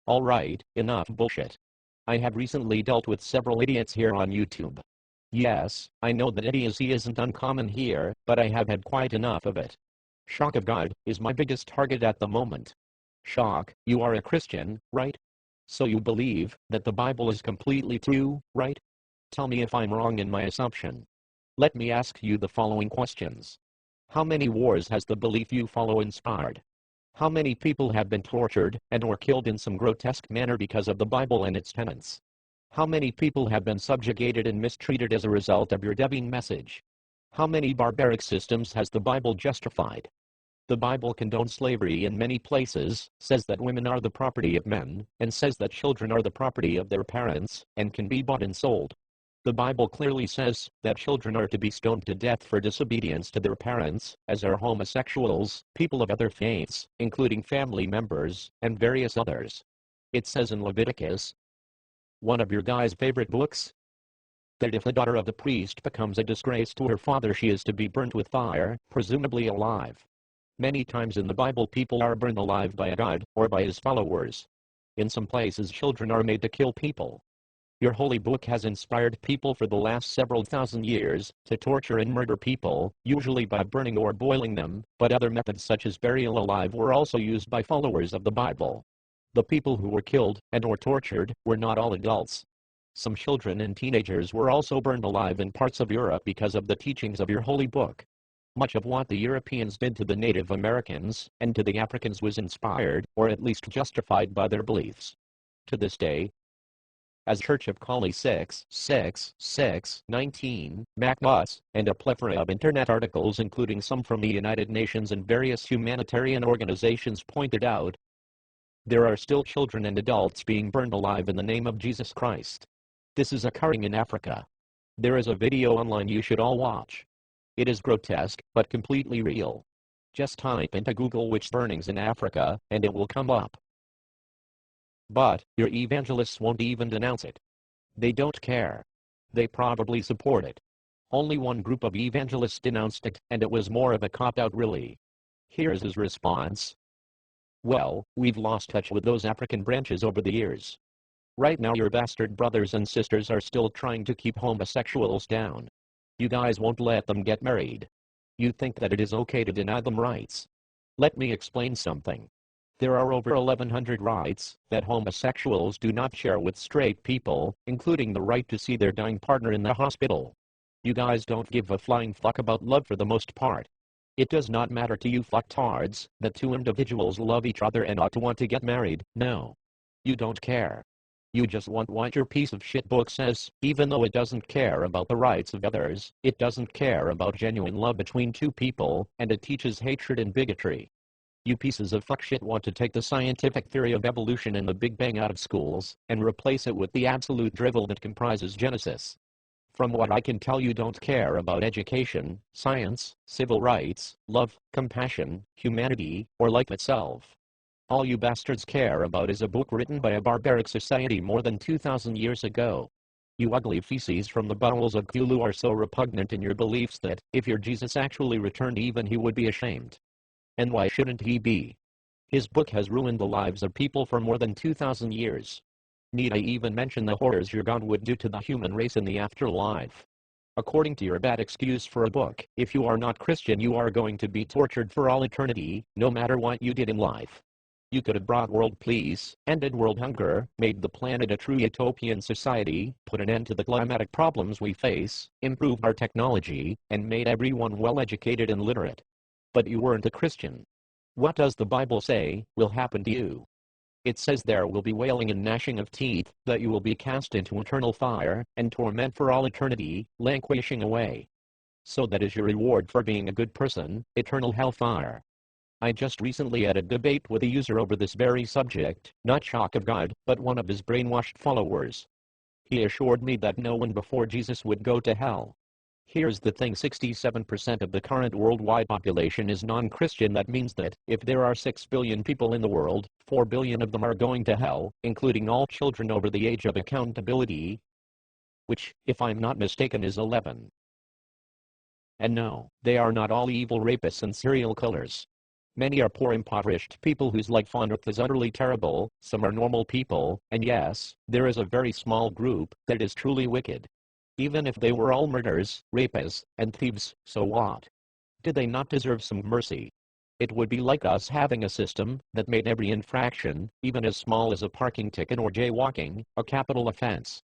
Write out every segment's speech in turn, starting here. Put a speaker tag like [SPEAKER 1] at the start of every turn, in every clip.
[SPEAKER 1] Alright, enough bullshit. I have recently dealt with several idiots here on YouTube. Yes, I know that idiocy isn't uncommon here, but I have had quite enough of it. Shockofgod is my biggest target at the moment. Shock, you are a Christian, right? So you believe that the Bible is completely true, right? Tell me if I'm wrong in my assumption. Let me ask you the following questions. How many wars has the belief you follow inspired? How many people have been tortured and or killed in some grotesque manner because of the Bible and its tenets? How many people have been subjugated and mistreated as a result of your divine message? How many barbaric systems has the Bible justified? The Bible condones slavery in many places, says that women are the property of men, and says that children are the property of their parents, and can be bought and sold. The Bible clearly says that children are to be stoned to death for disobedience to their parents, as are homosexuals, people of other faiths, including family members, and various others. It says in Leviticus, one of your guy's favorite books, that if the daughter of the priest becomes a disgrace to her father, she is to be burnt with fire, presumably alive. Many times in the Bible people are burned alive by a god, or by his followers. In some places children are made to kill people. Your holy book has inspired people for the last several thousand years to torture and murder people, usually by burning or boiling them, but other methods such as burial alive were also used by followers of the Bible. The people who were killed and or tortured were not all adults. Some children and teenagers were also burned alive in parts of Europe because of the teachings of your holy book. Much of what the Europeans did to the Native Americans and to the Africans was inspired, or at least justified by their beliefs. To this day, as Church of Kali 66619, MacNuts, and a plethora of internet articles including some from the United Nations and various humanitarian organizations pointed out, there are still children and adults being burned alive in the name of Jesus Christ. This is occurring in Africa. There is a video online you should all watch. It is grotesque, but completely real. Just type into Google witch burnings in Africa, and it will come up. But your evangelists won't even denounce it. They don't care. They probably support it. Only one group of evangelists denounced it, and it was more of a cop-out really. Here's his response. Well, we've lost touch with those African branches over the years. Right now your bastard brothers and sisters are still trying to keep homosexuals down. You guys won't let them get married. You think that it is okay to deny them rights. Let me explain something. There are over 1,100 rights that homosexuals do not share with straight people, including the right to see their dying partner in the hospital. You guys don't give a flying fuck about love for the most part. It does not matter to you fucktards that two individuals love each other and ought to want to get married, no. You don't care. You just want what your piece of shit book says, even though it doesn't care about the rights of others, it doesn't care about genuine love between two people, and it teaches hatred and bigotry. You pieces of fuck shit want to take the scientific theory of evolution and the Big Bang out of schools, and replace it with the absolute drivel that comprises Genesis. From what I can tell, you don't care about education, science, civil rights, love, compassion, humanity, or life itself. All you bastards care about is a book written by a barbaric society more than 2,000 years ago. You ugly feces from the bowels of Cthulhu are so repugnant in your beliefs that, if your Jesus actually returned, even he would be ashamed. And why shouldn't he be? His book has ruined the lives of people for more than 2,000 years. Need I even mention the horrors your God would do to the human race in the afterlife? According to your bad excuse for a book, if you are not Christian, you are going to be tortured for all eternity, no matter what you did in life. You could have brought world peace, ended world hunger, made the planet a true utopian society, put an end to the climatic problems we face, improved our technology, and made everyone well educated and literate. But you weren't a Christian. What does the Bible say will happen to you? It says there will be wailing and gnashing of teeth, that you will be cast into eternal fire, and torment for all eternity, languishing away. So that is your reward for being a good person, eternal hellfire. I just recently had a debate with a user over this very subject, not Shockofgod, but one of his brainwashed followers. He assured me that no one before Jesus would go to hell. Here's the thing, 67% of the current worldwide population is non-Christian. That means that, if there are 6 billion people in the world, 4 billion of them are going to hell, including all children over the age of accountability, which, if I'm not mistaken, is 11. And no, they are not all evil rapists and serial killers. Many are poor impoverished people whose life on earth is utterly terrible, some are normal people, and yes, there is a very small group that is truly wicked. Even if they were all murderers, rapists, and thieves, so what? Did they not deserve some mercy? It would be like us having a system that made every infraction, even as small as a parking ticket or jaywalking, a capital offense.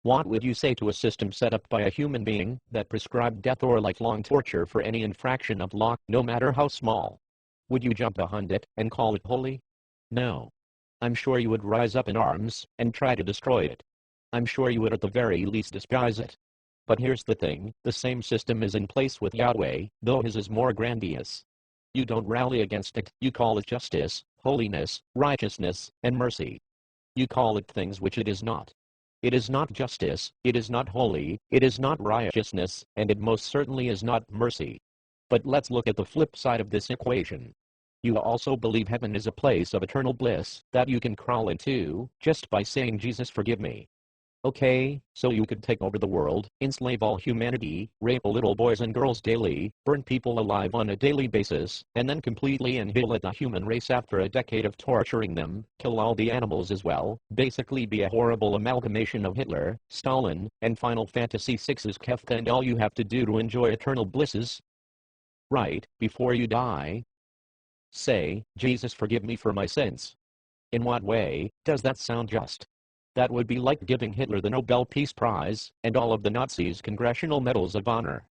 [SPEAKER 1] What would you say to a system set up by a human being that prescribed death or lifelong torture for any infraction of law, no matter how small? Would you jump behind it and call it holy? No. I'm sure you would rise up in arms and try to destroy it. I'm sure you would at the very least despise it. But here's the thing, the same system is in place with Yahweh, though his is more grandiose. You don't rally against it, you call it justice, holiness, righteousness, and mercy. You call it things which it is not. It is not justice, it is not holy, it is not righteousness, and it most certainly is not mercy. But let's look at the flip side of this equation. You also believe heaven is a place of eternal bliss that you can crawl into just by saying, Jesus, forgive me. Okay, so you could take over the world, enslave all humanity, rape little boys and girls daily, burn people alive on a daily basis, and then completely annihilate the human race after a decade of torturing them, kill all the animals as well, basically be a horrible amalgamation of Hitler, Stalin, and Final Fantasy VI's Kefka, and all you have to do to enjoy eternal blisses? Right, before you die, say, Jesus, forgive me for my sins. In what way does that sound just? That would be like giving Hitler the Nobel Peace Prize, and all of the Nazis Congressional Medals of Honor.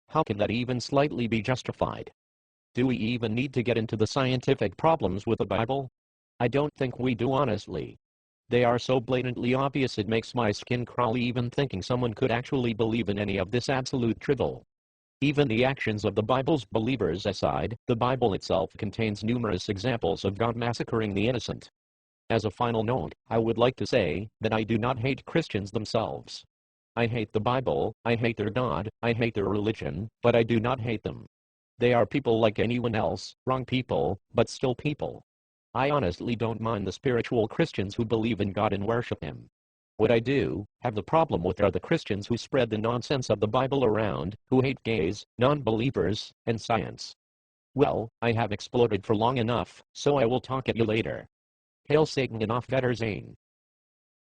[SPEAKER 1] How can that even slightly be justified? Do we even need to get into the scientific problems with the Bible? I don't think we do, honestly. They are so blatantly obvious it makes my skin crawl even thinking someone could actually believe in any of this absolute drivel. Even the actions of the Bible's believers aside, the Bible itself contains numerous examples of God massacring the innocent. As a final note, I would like to say that I do not hate Christians themselves. I hate the Bible, I hate their God, I hate their religion, but I do not hate them. They are people like anyone else, wrong people, but still people. I honestly don't mind the spiritual Christians who believe in God and worship Him. What I do have the problem with are the Christians who spread the nonsense of the Bible around, who hate gays, non-believers, and science. Well, I have exploded for long enough, so I will talk at you later. Hail Satan and auf Wiedersehen.